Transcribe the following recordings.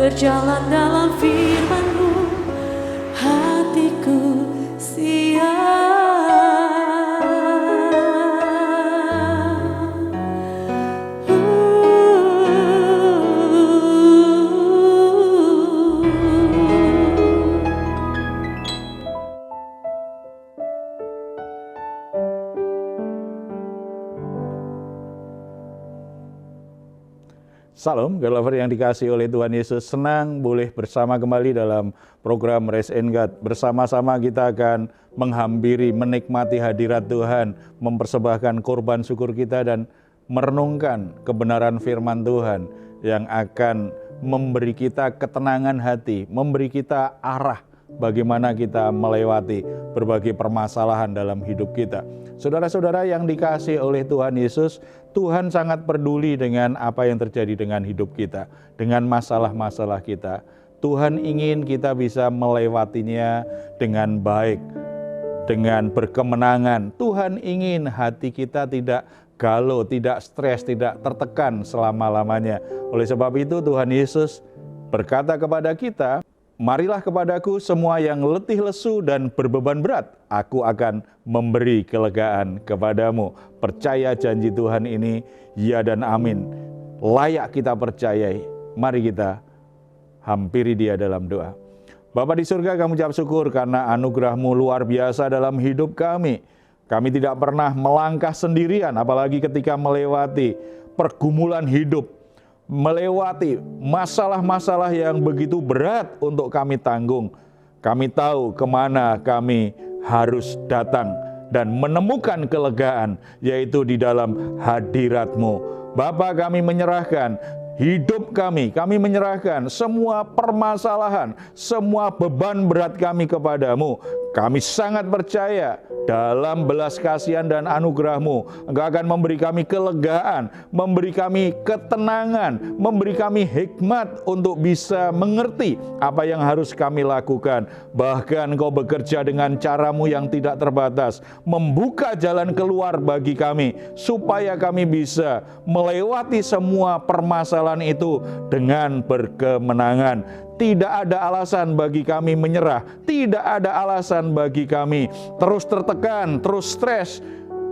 berjalan dalam firman-Mu, hatiku siap. Salam, God lover yang dikasihi oleh Tuhan Yesus, senang boleh bersama kembali dalam program Raise in God. Bersama-sama kita akan menghampiri, menikmati hadirat Tuhan, mempersembahkan korban syukur kita dan merenungkan kebenaran firman Tuhan yang akan memberi kita ketenangan hati, memberi kita arah bagaimana kita melewati berbagai permasalahan dalam hidup kita. Saudara-saudara yang dikasihi oleh Tuhan Yesus, Tuhan sangat peduli dengan apa yang terjadi dengan hidup kita, dengan masalah-masalah kita. Tuhan ingin kita bisa melewatinya dengan baik, dengan berkemenangan. Tuhan ingin hati kita tidak galau, tidak stres, tidak tertekan selama-lamanya. Oleh sebab itu Tuhan Yesus berkata kepada kita, "Marilah kepadaku semua yang letih lesu dan berbeban berat, aku akan memberi kelegaan kepadamu." Percaya janji Tuhan ini, ya dan amin. Layak kita percayai. Mari kita hampiri Dia dalam doa. Bapa di surga, kami ucap syukur karena anugerah-Mu luar biasa dalam hidup kami. Kami tidak pernah melangkah sendirian, apalagi ketika melewati pergumulan hidup, melewati masalah-masalah yang begitu berat untuk kami tanggung. Kami tahu kemana kami harus datang dan menemukan kelegaan, yaitu di dalam hadirat-Mu. Bapa, kami menyerahkan hidup kami menyerahkan semua permasalahan, semua beban berat kami kepadamu. Kami sangat percaya dalam belas kasihan dan anugerah-Mu, Engkau akan memberi kami kelegaan, memberi kami ketenangan, memberi kami hikmat untuk bisa mengerti apa yang harus kami lakukan. Bahkan Engkau bekerja dengan cara-Mu yang tidak terbatas, membuka jalan keluar bagi kami, supaya kami bisa melewati semua permasalahan itu dengan berkemenangan. Tidak ada alasan bagi kami menyerah, tidak ada alasan bagi kami terus tertekan, terus stres,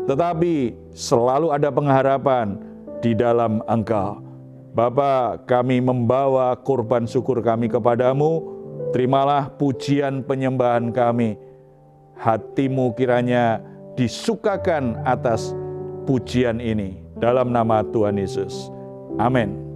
tetapi selalu ada pengharapan di dalam Engkau. Bapa, kami membawa korban syukur kami kepadamu, terimalah pujian penyembahan kami. Hati-Mu kiranya disukakan atas pujian ini, dalam nama Tuhan Yesus. Amin.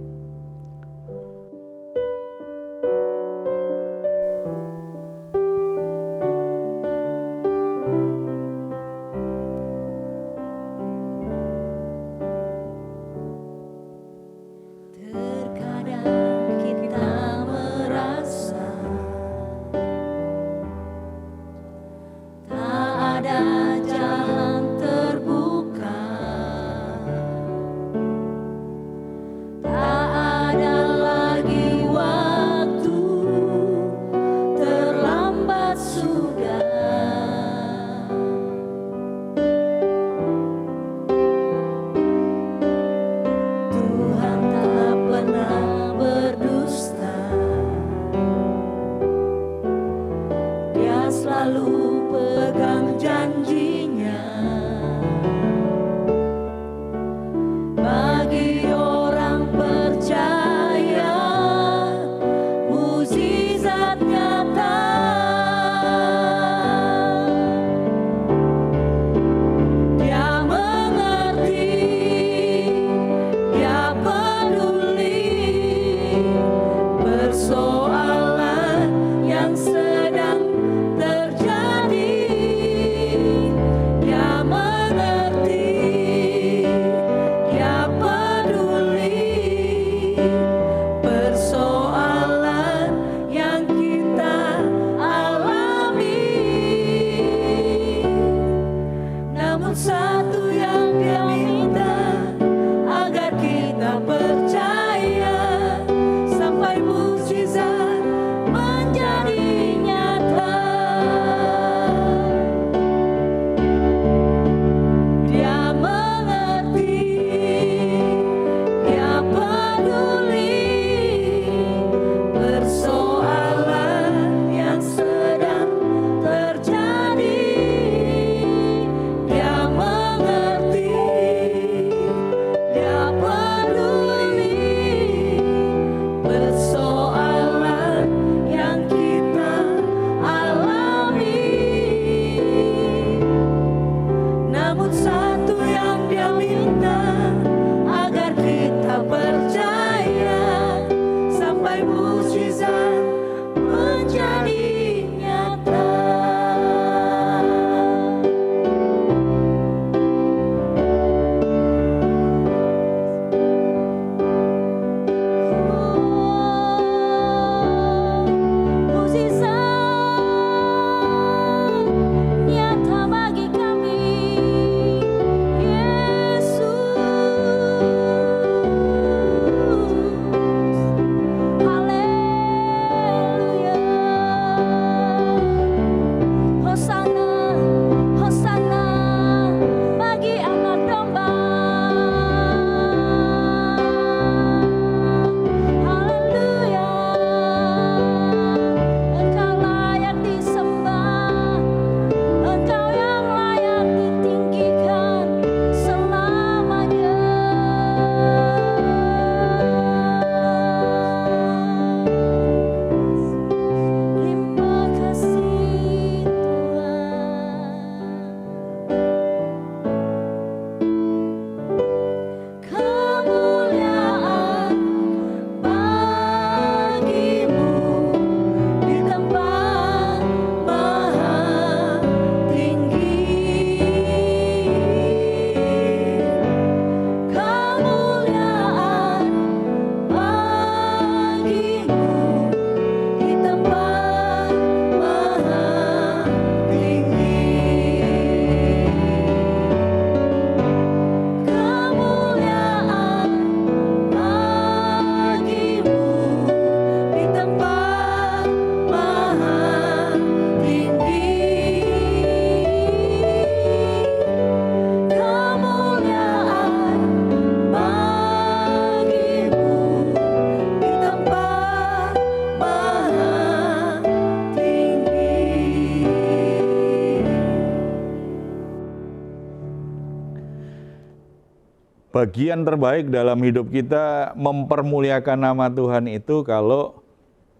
bagian terbaik dalam hidup kita mempermuliakan nama Tuhan itu kalau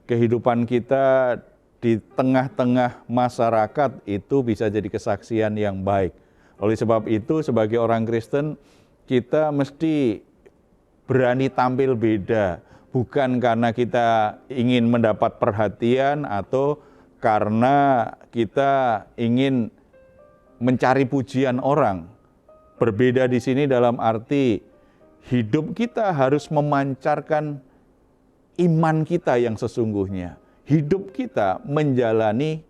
kehidupan kita di tengah-tengah masyarakat itu bisa jadi kesaksian yang baik. Oleh sebab itu, sebagai orang Kristen, kita mesti berani tampil beda. Bukan karena kita ingin mendapat perhatian atau karena kita ingin mencari pujian orang. Berbeda di sini dalam arti hidup kita harus memancarkan iman kita yang sesungguhnya. Hidup kita menjalani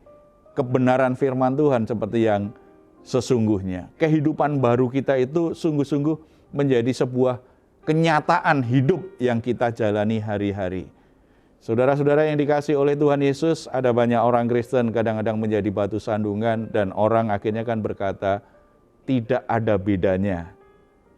kebenaran firman Tuhan seperti yang sesungguhnya. Kehidupan baru kita itu sungguh-sungguh menjadi sebuah kenyataan hidup yang kita jalani hari-hari. Saudara-saudara yang dikasihi oleh Tuhan Yesus, ada banyak orang Kristen kadang-kadang menjadi batu sandungan dan orang akhirnya kan berkata, tidak ada bedanya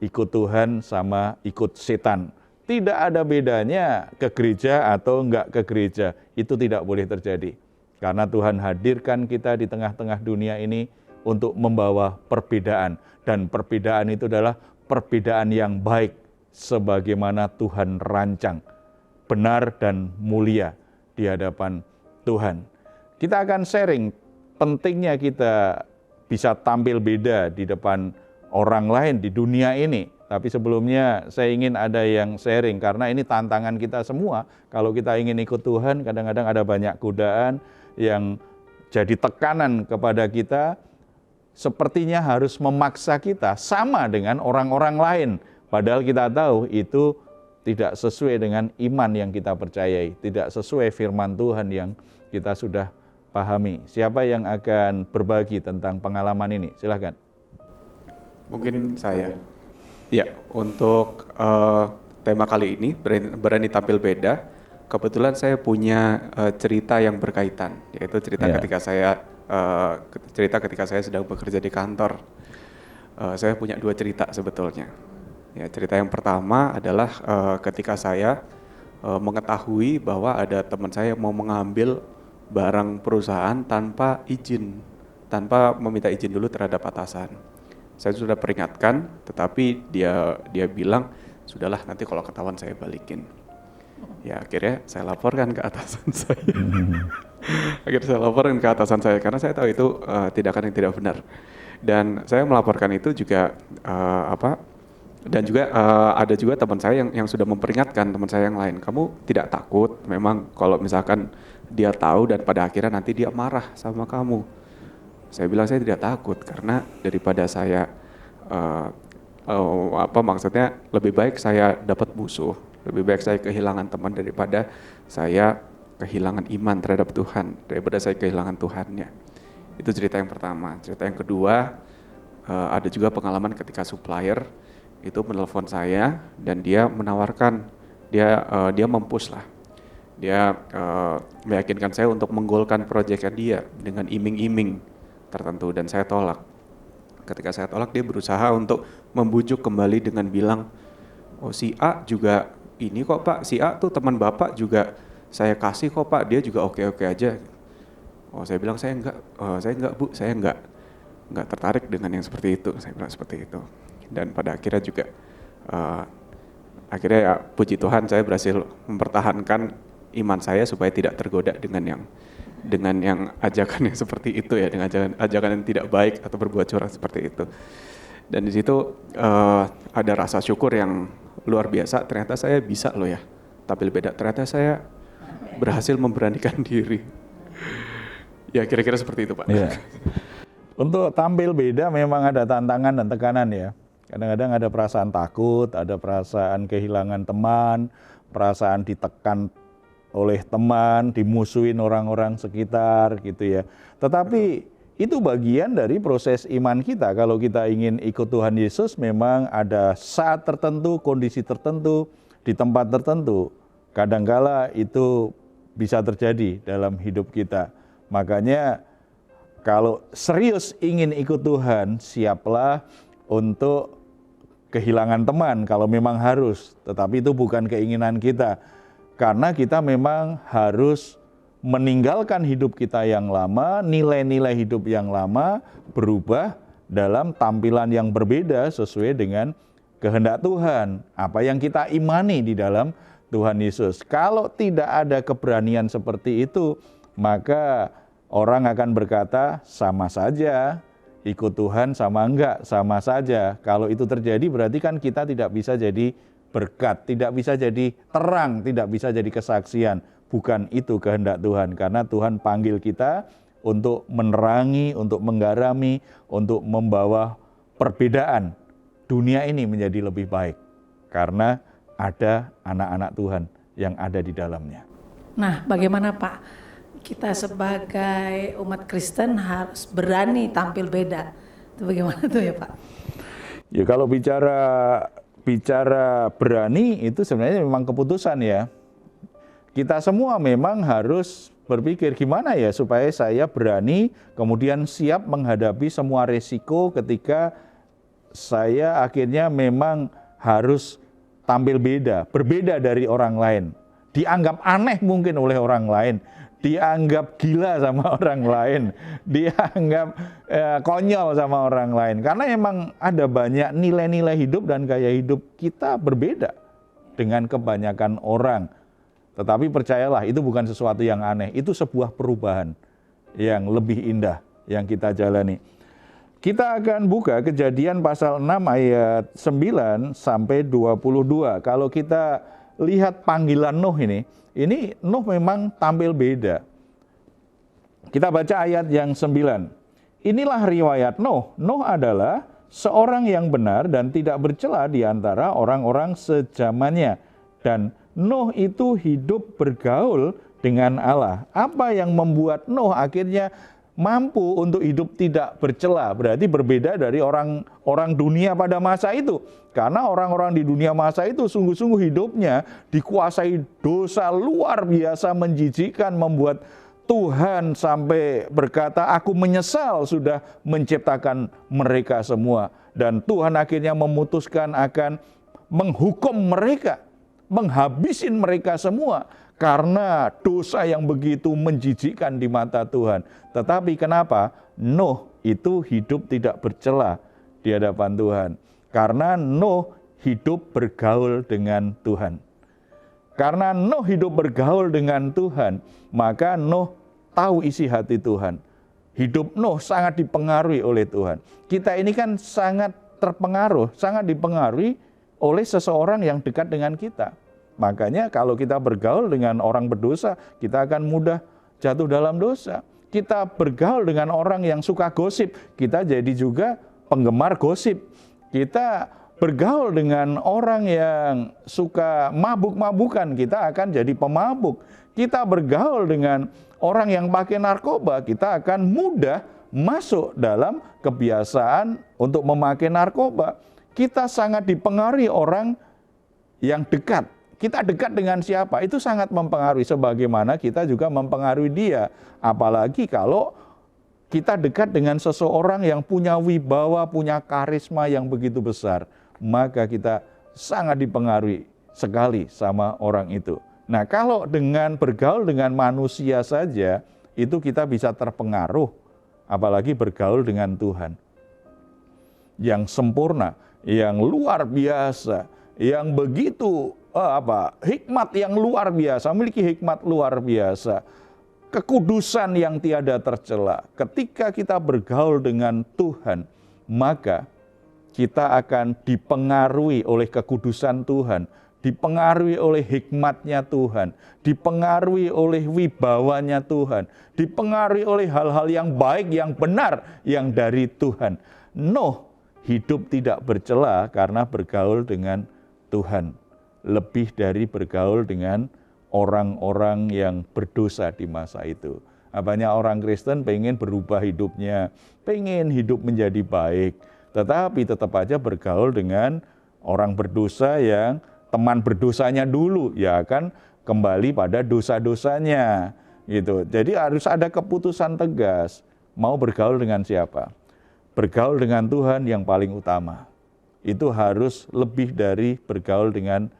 ikut Tuhan sama ikut setan. Tidak ada bedanya ke gereja atau enggak ke gereja. Itu tidak boleh terjadi. Karena Tuhan hadirkan kita di tengah-tengah dunia ini untuk membawa perbedaan. Dan perbedaan itu adalah perbedaan yang baik sebagaimana Tuhan rancang. Benar dan mulia di hadapan Tuhan. Kita akan sharing pentingnya kita bisa tampil beda di depan orang lain di dunia ini. Tapi sebelumnya saya ingin ada yang sharing karena ini tantangan kita semua. Kalau kita ingin ikut Tuhan, kadang-kadang ada banyak godaan yang jadi tekanan kepada kita. Sepertinya harus memaksa kita sama dengan orang-orang lain. Padahal kita tahu itu tidak sesuai dengan iman yang kita percayai. Tidak sesuai firman Tuhan yang kita sudah pahami. Siapa yang akan berbagi tentang pengalaman ini? Silakan. Mungkin saya. Ya, untuk tema kali ini berani tampil beda. Kebetulan saya punya cerita yang berkaitan, yaitu cerita ketika saya sedang bekerja di kantor. Saya punya 2 cerita sebetulnya. Ya, cerita yang pertama adalah ketika saya mengetahui bahwa ada teman saya yang mau mengambil barang perusahaan tanpa meminta izin dulu terhadap atasan. Saya sudah peringatkan, tetapi dia bilang, sudahlah nanti kalau ketahuan saya balikin. Ya akhirnya saya laporkan ke atasan saya. Karena saya tahu itu tindakan yang tidak benar. Dan saya melaporkan itu juga ada juga teman saya yang sudah memperingatkan teman saya yang lain. Kamu tidak takut? Memang kalau misalkan dia tahu dan pada akhirnya nanti dia marah sama kamu. Saya bilang saya tidak takut karena daripada saya maksudnya lebih baik saya dapat musuh, lebih baik saya kehilangan teman daripada saya kehilangan iman terhadap Tuhan, daripada saya kehilangan Tuhannya. Itu cerita yang pertama. Cerita yang kedua, ada juga pengalaman ketika supplier itu menelpon saya dan dia menawarkan, dia mempush lah. Dia meyakinkan saya untuk menggolkan proyeknya dia dengan iming-iming tertentu dan saya tolak. Ketika saya tolak, dia berusaha untuk membujuk kembali dengan bilang, oh si A juga ini kok Pak, si A tuh teman Bapak juga saya kasih kok Pak, dia juga oke-oke aja. Oh saya bilang saya enggak Bu, saya enggak tertarik dengan yang seperti itu, saya bilang seperti itu. Dan pada akhirnya juga akhirnya ya puji Tuhan saya berhasil mempertahankan iman saya supaya tidak tergoda dengan yang ajakan yang seperti itu ya, dengan ajakan yang tidak baik atau berbuat curang seperti itu. Dan di situ ada rasa syukur yang luar biasa, ternyata saya bisa loh ya tampil beda, ternyata saya berhasil memberanikan diri. Ya kira-kira seperti itu Pak. Ya. Untuk tampil beda memang ada tantangan dan tekanan ya. Kadang-kadang ada perasaan takut, ada perasaan kehilangan teman, perasaan ditekan oleh teman, dimusuhin orang-orang sekitar gitu ya. Tetapi itu bagian dari proses iman kita. Kalau kita ingin ikut Tuhan Yesus memang ada saat tertentu, kondisi tertentu, di tempat tertentu. Kadangkala itu bisa terjadi dalam hidup kita. Makanya kalau serius ingin ikut Tuhan, siaplah untuk kehilangan teman kalau memang harus. Tetapi itu bukan keinginan kita. Karena kita memang harus meninggalkan hidup kita yang lama, nilai-nilai hidup yang lama berubah dalam tampilan yang berbeda sesuai dengan kehendak Tuhan, apa yang kita imani di dalam Tuhan Yesus. Kalau tidak ada keberanian seperti itu, maka orang akan berkata sama saja, ikut Tuhan sama enggak, sama saja. Kalau itu terjadi berarti kan kita tidak bisa jadi berkat, tidak bisa jadi terang, tidak bisa jadi kesaksian. Bukan itu kehendak Tuhan, karena Tuhan panggil kita untuk menerangi, untuk menggarami, untuk membawa perbedaan dunia ini menjadi lebih baik. Karena ada anak-anak Tuhan yang ada di dalamnya. Nah, bagaimana Pak? Kita sebagai umat Kristen harus berani tampil beda. Itu bagaimana tuh ya Pak? Ya kalau bicara berani itu sebenarnya memang keputusan ya. Kita semua memang harus berpikir gimana ya supaya saya berani kemudian siap menghadapi semua resiko ketika saya akhirnya memang harus tampil beda, berbeda dari orang lain. Dianggap aneh mungkin oleh orang lain, dianggap gila sama orang lain, dianggap konyol sama orang lain. Karena memang ada banyak nilai-nilai hidup dan gaya hidup kita berbeda dengan kebanyakan orang. Tetapi percayalah itu bukan sesuatu yang aneh, itu sebuah perubahan yang lebih indah yang kita jalani. Kita akan buka Kejadian pasal 6 ayat 9 sampai 22. Kalau kita lihat panggilan Nuh ini Nuh memang tampil beda. Kita baca ayat yang 9. Inilah riwayat Nuh. Nuh adalah seorang yang benar dan tidak bercela di antara orang-orang sezamannya. Dan Nuh itu hidup bergaul dengan Allah. Apa yang membuat Nuh akhirnya mampu untuk hidup tidak bercela? Berarti berbeda dari orang dunia pada masa itu. Karena orang-orang di dunia masa itu sungguh-sungguh hidupnya dikuasai dosa luar biasa menjijikkan, membuat Tuhan sampai berkata, aku menyesal sudah menciptakan mereka semua. Dan Tuhan akhirnya memutuskan akan menghukum mereka, menghabisin mereka semua karena dosa yang begitu menjijikkan di mata Tuhan. Tetapi kenapa Nuh itu hidup tidak bercela di hadapan Tuhan? Karena Nuh hidup bergaul dengan Tuhan. Karena Nuh hidup bergaul dengan Tuhan, maka Nuh tahu isi hati Tuhan. Hidup Nuh sangat dipengaruhi oleh Tuhan. Kita ini kan sangat terpengaruh, sangat dipengaruhi oleh seseorang yang dekat dengan kita. Makanya kalau kita bergaul dengan orang berdosa, kita akan mudah jatuh dalam dosa. Kita bergaul dengan orang yang suka gosip, kita jadi juga penggemar gosip. Kita bergaul dengan orang yang suka mabuk-mabukan, kita akan jadi pemabuk. Kita bergaul dengan orang yang pakai narkoba, kita akan mudah masuk dalam kebiasaan untuk memakai narkoba. Kita sangat dipengaruhi orang yang dekat. Kita dekat dengan siapa, itu sangat mempengaruhi, sebagaimana kita juga mempengaruhi dia. Apalagi kalau kita dekat dengan seseorang yang punya wibawa, punya karisma yang begitu besar, maka kita sangat dipengaruhi sekali sama orang itu. Nah, kalau dengan bergaul dengan manusia saja, itu kita bisa terpengaruh, apalagi bergaul dengan Tuhan yang sempurna, yang luar biasa, yang begitu hikmat yang luar biasa, memiliki hikmat luar biasa, kekudusan yang tiada tercela. Ketika kita bergaul dengan Tuhan, maka kita akan dipengaruhi oleh kekudusan Tuhan, dipengaruhi oleh hikmatnya Tuhan, dipengaruhi oleh wibawanya Tuhan, dipengaruhi oleh hal-hal yang baik, yang benar, yang dari Tuhan. Nuh hidup tidak bercela karena bergaul dengan Tuhan, lebih dari bergaul dengan orang-orang yang berdosa di masa itu. Banyak orang Kristen pengen berubah hidupnya, pengen hidup menjadi baik, tetapi tetap aja bergaul dengan orang berdosa yang teman berdosanya dulu, ya akan kembali pada dosa-dosanya. Gitu. Jadi harus ada keputusan tegas, mau bergaul dengan siapa? Bergaul dengan Tuhan yang paling utama. Itu harus lebih dari bergaul dengan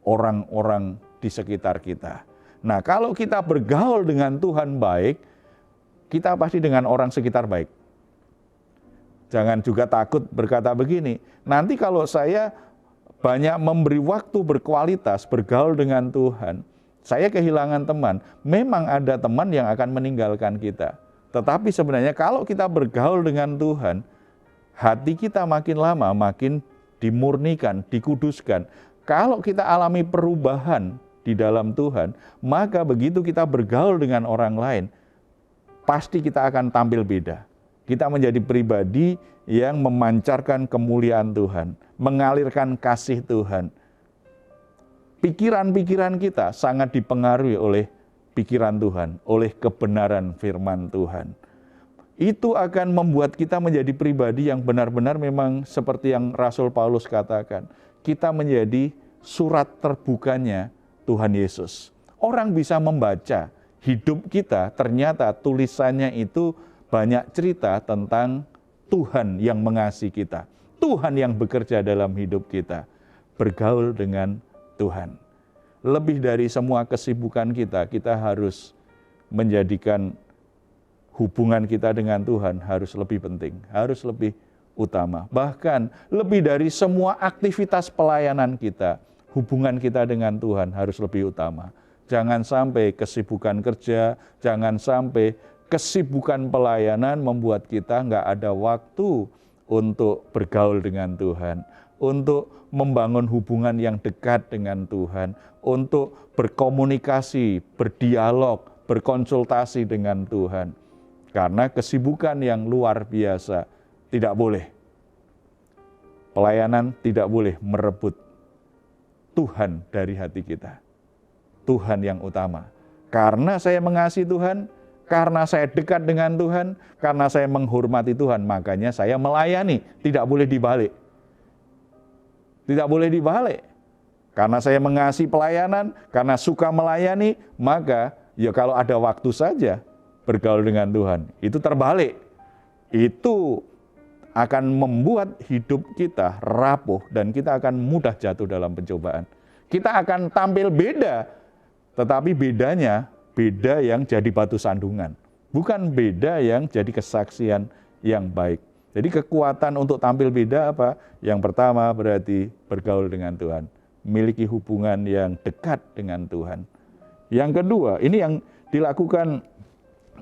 orang-orang di sekitar kita. Nah, kalau kita bergaul dengan Tuhan baik, kita pasti dengan orang sekitar baik. Jangan juga takut berkata begini, nanti kalau saya banyak memberi waktu berkualitas, bergaul dengan Tuhan, saya kehilangan teman. Memang ada teman yang akan meninggalkan kita. Tetapi sebenarnya kalau kita bergaul dengan Tuhan, hati kita makin lama makin dimurnikan, dikuduskan. Kalau kita alami perubahan di dalam Tuhan, maka begitu kita bergaul dengan orang lain, pasti kita akan tampil beda. Kita menjadi pribadi yang memancarkan kemuliaan Tuhan, mengalirkan kasih Tuhan. Pikiran-pikiran kita sangat dipengaruhi oleh pikiran Tuhan, oleh kebenaran firman Tuhan. Itu akan membuat kita menjadi pribadi yang benar-benar memang seperti yang Rasul Paulus katakan. Kita menjadi surat terbukanya Tuhan Yesus. Orang bisa membaca hidup kita, ternyata tulisannya itu banyak cerita tentang Tuhan yang mengasihi kita. Tuhan yang bekerja dalam hidup kita. Bergaul dengan Tuhan. Lebih dari semua kesibukan kita harus menjadikan hubungan kita dengan Tuhan harus lebih penting, harus lebih utama. Bahkan lebih dari semua aktivitas pelayanan kita, hubungan kita dengan Tuhan harus lebih utama. Jangan sampai kesibukan kerja, jangan sampai kesibukan pelayanan membuat kita nggak ada waktu untuk bergaul dengan Tuhan, untuk membangun hubungan yang dekat dengan Tuhan, untuk berkomunikasi, berdialog, berkonsultasi dengan Tuhan. Karena kesibukan yang luar biasa tidak boleh. Pelayanan tidak boleh merebut Tuhan dari hati kita. Tuhan yang utama. Karena saya mengasihi Tuhan, karena saya dekat dengan Tuhan, karena saya menghormati Tuhan, makanya saya melayani, tidak boleh dibalik. Tidak boleh dibalik. Karena saya mengasihi pelayanan, karena suka melayani, maka ya kalau ada waktu saja bergaul dengan Tuhan. Itu terbalik. Itu akan membuat hidup kita rapuh dan kita akan mudah jatuh dalam pencobaan. Kita akan tampil beda, tetapi bedanya beda yang jadi batu sandungan. Bukan beda yang jadi kesaksian yang baik. Jadi kekuatan untuk tampil beda apa? Yang pertama berarti bergaul dengan Tuhan. Memiliki hubungan yang dekat dengan Tuhan. Yang kedua, ini yang dilakukan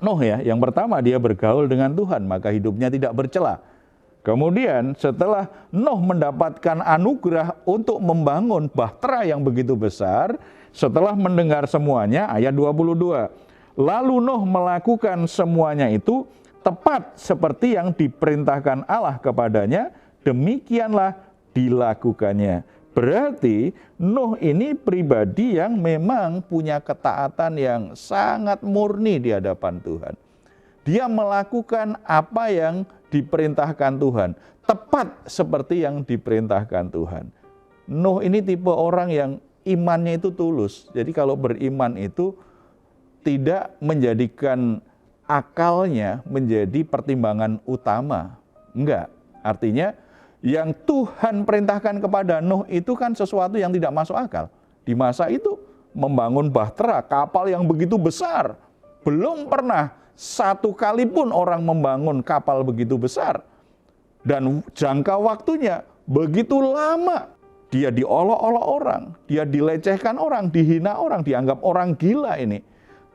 Nuh ya. Yang pertama dia bergaul dengan Tuhan, maka hidupnya tidak bercela. Kemudian setelah Nuh mendapatkan anugerah untuk membangun bahtera yang begitu besar, setelah mendengar semuanya, ayat 22. Lalu Nuh melakukan semuanya itu tepat seperti yang diperintahkan Allah kepadanya, demikianlah dilakukannya. Berarti Nuh ini pribadi yang memang punya ketaatan yang sangat murni di hadapan Tuhan. Dia melakukan apa yang diperintahkan Tuhan, tepat seperti yang diperintahkan Tuhan. Nuh ini tipe orang yang imannya itu tulus. Jadi kalau beriman itu tidak menjadikan akalnya menjadi pertimbangan utama. Enggak. Artinya yang Tuhan perintahkan kepada Nuh itu kan sesuatu yang tidak masuk akal. Di masa itu membangun bahtera, kapal yang begitu besar. Belum pernah satu kali pun orang membangun kapal begitu besar. Dan jangka waktunya begitu lama. Dia diolok-olok orang, dia dilecehkan orang, dihina orang, dianggap orang gila ini.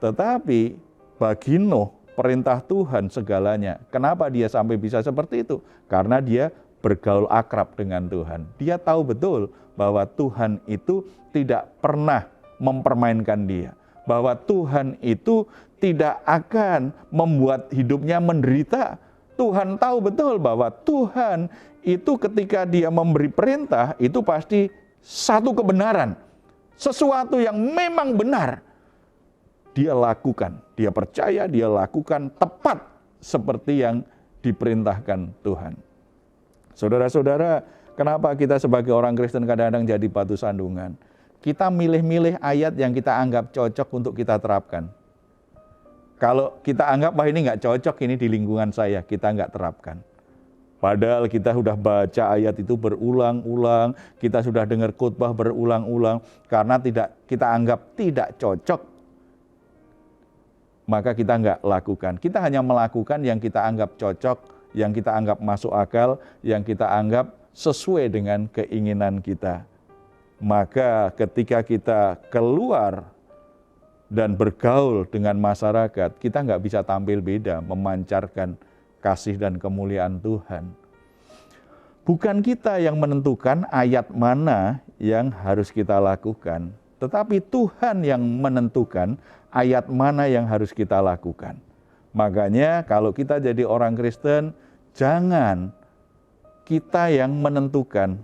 Tetapi bagi Nuh, perintah Tuhan segalanya. Kenapa dia sampai bisa seperti itu? Karena dia bergaul akrab dengan Tuhan. Dia tahu betul bahwa Tuhan itu tidak pernah mempermainkan dia. Bahwa Tuhan itu tidak akan membuat hidupnya menderita. Tuhan tahu betul bahwa Tuhan itu ketika dia memberi perintah, itu pasti satu kebenaran. Sesuatu yang memang benar. Dia lakukan, dia percaya, dia lakukan tepat seperti yang diperintahkan Tuhan. Saudara-saudara, kenapa kita sebagai orang Kristen kadang-kadang jadi batu sandungan? Kita milih-milih ayat yang kita anggap cocok untuk kita terapkan. Kalau kita anggap, wah ini nggak cocok, ini di lingkungan saya, kita nggak terapkan. Padahal kita sudah baca ayat itu berulang-ulang, kita sudah dengar khotbah berulang-ulang, karena kita anggap tidak cocok, maka kita nggak lakukan. Kita hanya melakukan yang kita anggap cocok, yang kita anggap masuk akal, yang kita anggap sesuai dengan keinginan kita. Maka ketika kita keluar dan bergaul dengan masyarakat, kita nggak bisa tampil beda, memancarkan kasih dan kemuliaan Tuhan. Bukan kita yang menentukan ayat mana yang harus kita lakukan, tetapi Tuhan yang menentukan ayat mana yang harus kita lakukan. Makanya kalau kita jadi orang Kristen, jangan kita yang menentukan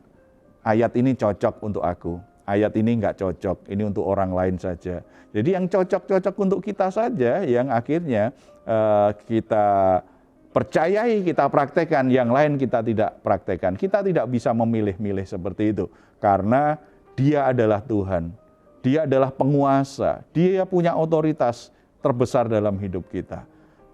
ayat ini cocok untuk aku, ayat ini nggak cocok, ini untuk orang lain saja. Jadi yang cocok-cocok untuk kita saja, yang akhirnya kita percayai, kita praktekkan, yang lain kita tidak praktekkan. Kita tidak bisa memilih-milih seperti itu, karena Dia adalah Tuhan, Dia adalah penguasa, Dia punya otoritas terbesar dalam hidup kita.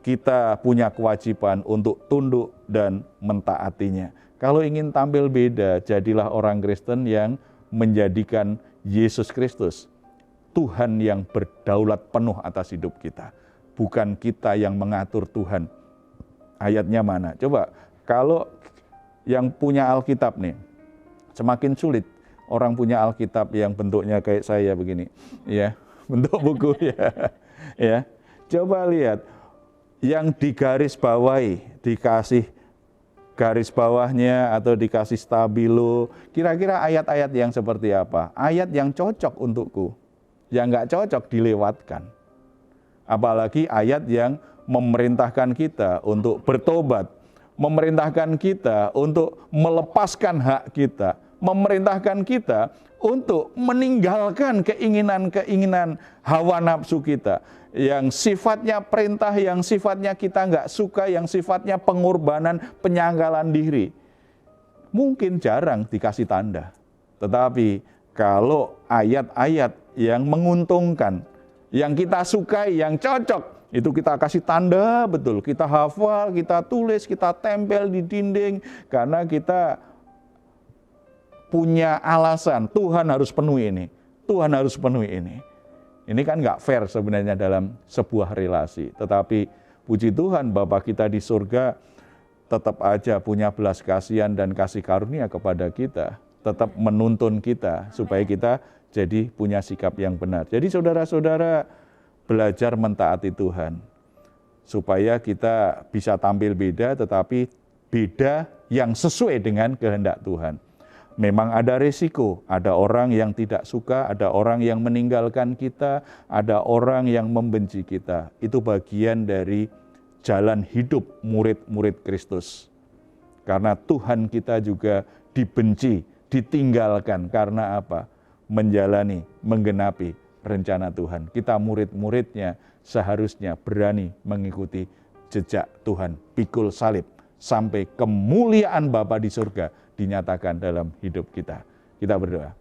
Kita punya kewajiban untuk tunduk dan mentaatinya. Kalau ingin tampil beda, jadilah orang Kristen yang menjadikan Yesus Kristus Tuhan yang berdaulat penuh atas hidup kita. Bukan kita yang mengatur Tuhan. Ayatnya mana? Coba, kalau yang punya Alkitab nih, semakin sulit orang punya Alkitab yang bentuknya kayak saya begini. Ya, bentuk buku ya. Ya. Coba lihat, yang digaris bawahi, dikasih garis bawahnya atau dikasih stabilo, kira-kira ayat-ayat yang seperti apa? Ayat yang cocok untukku. Yang nggak cocok dilewatkan. Apalagi ayat yang memerintahkan kita untuk bertobat, memerintahkan kita untuk melepaskan hak kita, memerintahkan kita untuk meninggalkan keinginan-keinginan hawa nafsu kita, yang sifatnya perintah, yang sifatnya kita nggak suka, yang sifatnya pengorbanan, penyangkalan diri. Mungkin jarang dikasih tanda, tetapi kalau ayat-ayat yang menguntungkan, yang kita sukai, yang cocok, itu kita kasih tanda betul. Kita hafal, kita tulis, kita tempel di dinding, karena kita punya alasan, Tuhan harus penuhi ini, Tuhan harus penuhi ini. Ini kan nggak fair sebenarnya dalam sebuah relasi. Tetapi puji Tuhan, Bapa kita di surga tetap aja punya belas kasihan dan kasih karunia kepada kita. Tetap menuntun kita supaya kita jadi punya sikap yang benar. Jadi saudara-saudara, belajar mentaati Tuhan, supaya kita bisa tampil beda, tetapi beda yang sesuai dengan kehendak Tuhan. Memang ada risiko, ada orang yang tidak suka, ada orang yang meninggalkan kita, ada orang yang membenci kita. Itu bagian dari jalan hidup murid-murid Kristus. Karena Tuhan kita juga dibenci, ditinggalkan. Karena apa? Menjalani, menggenapi rencana Tuhan. Kita murid-muridnya seharusnya berani mengikuti jejak Tuhan, pikul salib, sampai kemuliaan Bapa di surga dinyatakan dalam hidup kita. Kita berdoa.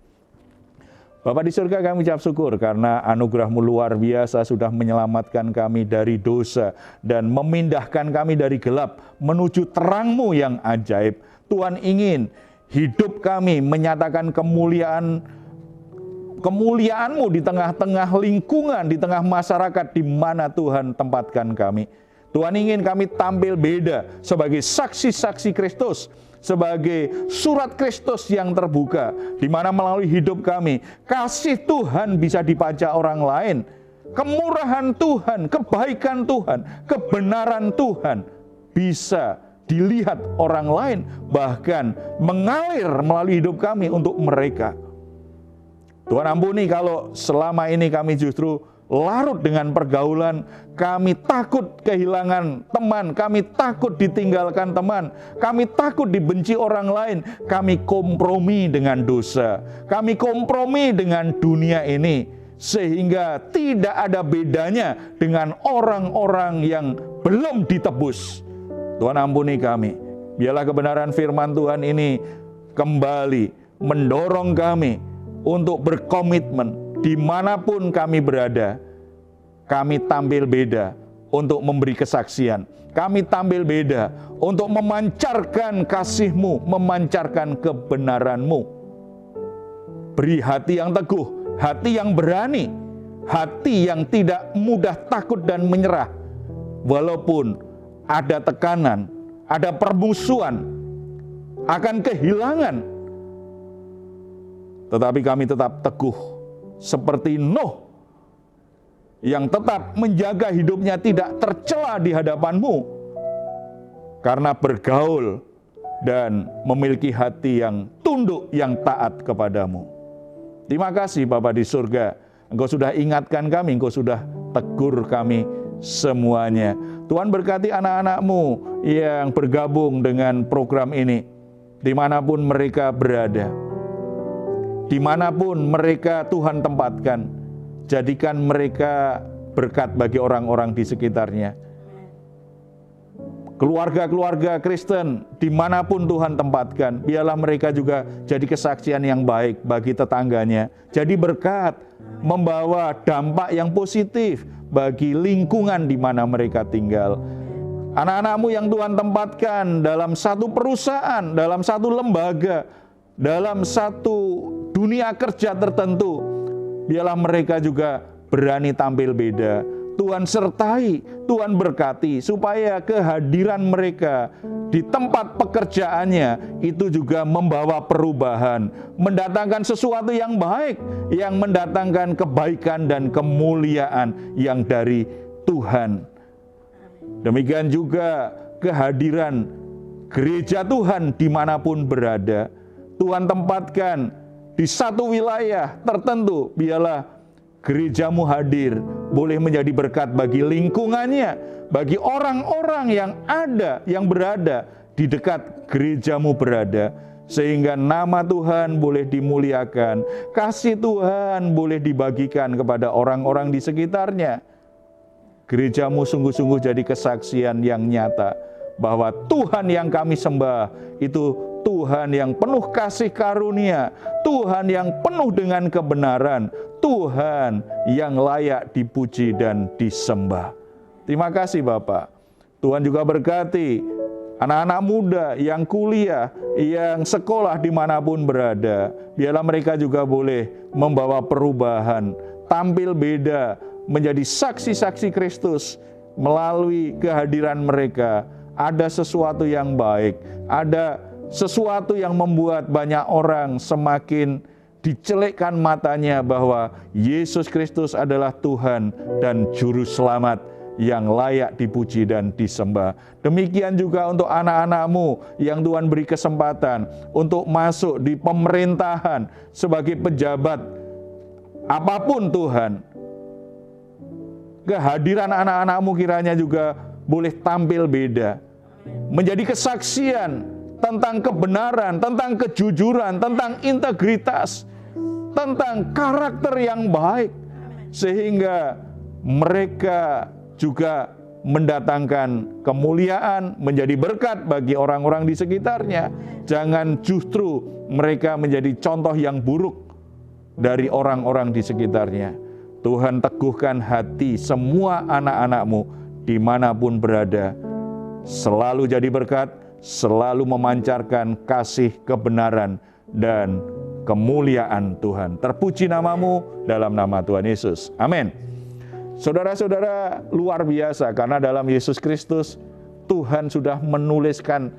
Bapa di surga, kami ucap syukur karena anugerah-Mu luar biasa sudah menyelamatkan kami dari dosa dan memindahkan kami dari gelap menuju terang-Mu yang ajaib. Tuhan ingin hidup kami menyatakan kemuliaan-Mu di tengah-tengah lingkungan, di tengah masyarakat di mana Tuhan tempatkan kami. Tuhan ingin kami tampil beda sebagai saksi-saksi Kristus, sebagai surat Kristus yang terbuka, di mana melalui hidup kami, kasih Tuhan bisa dibaca orang lain, kemurahan Tuhan, kebaikan Tuhan, kebenaran Tuhan bisa dilihat orang lain, bahkan mengalir melalui hidup kami untuk mereka. Tuhan ampuni kalau selama ini kami justru larut dengan pergaulan, kami takut kehilangan teman, kami takut ditinggalkan teman, kami takut dibenci orang lain, kami kompromi dengan dosa, kami kompromi dengan dunia ini, sehingga tidak ada bedanya dengan orang-orang yang belum ditebus. Tuhan ampuni kami, biarlah kebenaran firman Tuhan ini kembali mendorong kami untuk berkomitmen. Dimanapun kami berada, kami tampil beda untuk memberi kesaksian. Kami tampil beda untuk memancarkan kasih-Mu, memancarkan kebenaran-Mu. Beri hati yang teguh, hati yang berani, hati yang tidak mudah takut dan menyerah. Walaupun ada tekanan, ada permusuhan, akan kehilangan Tetapi kami tetap teguh seperti Nuh yang tetap menjaga hidupnya tidak tercela di hadapan-Mu karena bergaul dan memiliki hati yang tunduk, yang taat kepadamu. Terima kasih Bapa di surga, Engkau sudah ingatkan kami, Engkau sudah tegur kami semuanya. Tuhan berkati anak-anak-Mu yang bergabung dengan program ini, dimanapun mereka berada. Dimanapun mereka Tuhan tempatkan, jadikan mereka berkat bagi orang-orang di sekitarnya. Keluarga-keluarga Kristen dimanapun Tuhan tempatkan, biarlah mereka juga jadi kesaksian yang baik bagi tetangganya. Jadi berkat, membawa dampak yang positif bagi lingkungan di mana mereka tinggal. Anak-anak-Mu yang Tuhan tempatkan dalam satu perusahaan, dalam satu lembaga, dalam satu dunia kerja tertentu, biarlah mereka juga berani tampil beda. Tuhan sertai, Tuhan berkati, supaya kehadiran mereka di tempat pekerjaannya itu juga membawa perubahan, mendatangkan sesuatu yang baik, yang mendatangkan kebaikan dan kemuliaan yang dari Tuhan. Demikian juga kehadiran gereja Tuhan dimanapun berada, Tuhan tempatkan di satu wilayah tertentu, biarlah gereja-Mu hadir, boleh menjadi berkat bagi lingkungannya, bagi orang-orang yang ada, yang berada di dekat gereja-Mu berada, sehingga nama Tuhan boleh dimuliakan, kasih Tuhan boleh dibagikan kepada orang-orang di sekitarnya. Gereja-Mu sungguh-sungguh jadi kesaksian yang nyata, bahwa Tuhan yang kami sembah itu Tuhan yang penuh kasih karunia, Tuhan yang penuh dengan kebenaran, Tuhan yang layak dipuji dan disembah. Terima kasih Bapak. Tuhan juga berkati anak-anak muda yang kuliah, yang sekolah dimanapun berada. Biarlah mereka juga boleh membawa perubahan, tampil beda, menjadi saksi-saksi Kristus melalui kehadiran mereka. Ada sesuatu yang baik, ada sesuatu yang membuat banyak orang semakin dicelikkan matanya bahwa Yesus Kristus adalah Tuhan dan Juru Selamat yang layak dipuji dan disembah. Demikian juga untuk anak-anak-Mu yang Tuhan beri kesempatan untuk masuk di pemerintahan sebagai pejabat apapun Tuhan. Kehadiran anak-anak-Mu kiranya juga boleh tampil beda, menjadi kesaksian tentang kebenaran, tentang kejujuran, tentang integritas, tentang karakter yang baik, sehingga mereka juga mendatangkan kemuliaan, menjadi berkat bagi orang-orang di sekitarnya. Jangan justru mereka menjadi contoh yang buruk dari orang-orang di sekitarnya. Tuhan teguhkan hati semua anak-anak-Mu dimanapun berada, selalu jadi berkat, selalu memancarkan kasih, kebenaran, dan kemuliaan Tuhan. Terpuji nama-Mu dalam nama Tuhan Yesus. Amin. Saudara-saudara, luar biasa karena dalam Yesus Kristus Tuhan sudah menuliskan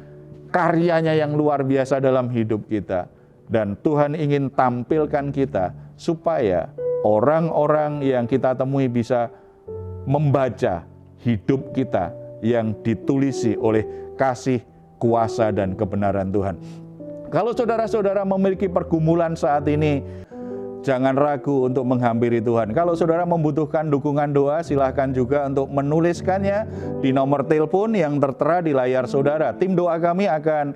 karyanya yang luar biasa dalam hidup kita. Dan Tuhan ingin tampilkan kita supaya orang-orang yang kita temui bisa membaca hidup kita yang ditulisi oleh kasih, kuasa dan kebenaran Tuhan. Kalau saudara-saudara memiliki pergumulan saat ini, jangan ragu untuk menghampiri Tuhan. Kalau saudara membutuhkan dukungan doa, silahkan juga untuk menuliskannya di nomor telepon yang tertera di layar saudara. Tim doa kami akan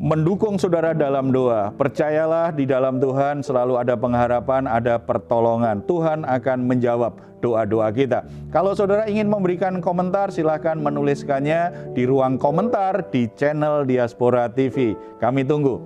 mendukung saudara dalam doa. Percayalah, di dalam Tuhan selalu ada pengharapan, ada pertolongan. Tuhan akan menjawab doa-doa kita. Kalau saudara ingin memberikan komentar, silahkan menuliskannya di ruang komentar di channel Diaspora TV. Kami tunggu.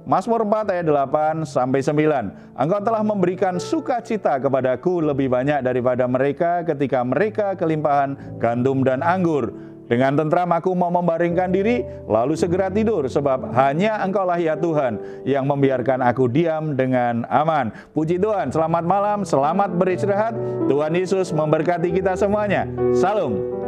Mazmur 4 ayat 8-9. Engkau telah memberikan sukacita kepadaku lebih banyak daripada mereka ketika mereka kelimpahan gandum dan anggur. Dengan tentram aku mau membaringkan diri, lalu segera tidur, sebab hanya Engkaulah ya Tuhan yang membiarkan aku diam dengan aman. Puji Tuhan, selamat malam, selamat beristirahat. Tuhan Yesus memberkati kita semuanya. Salam.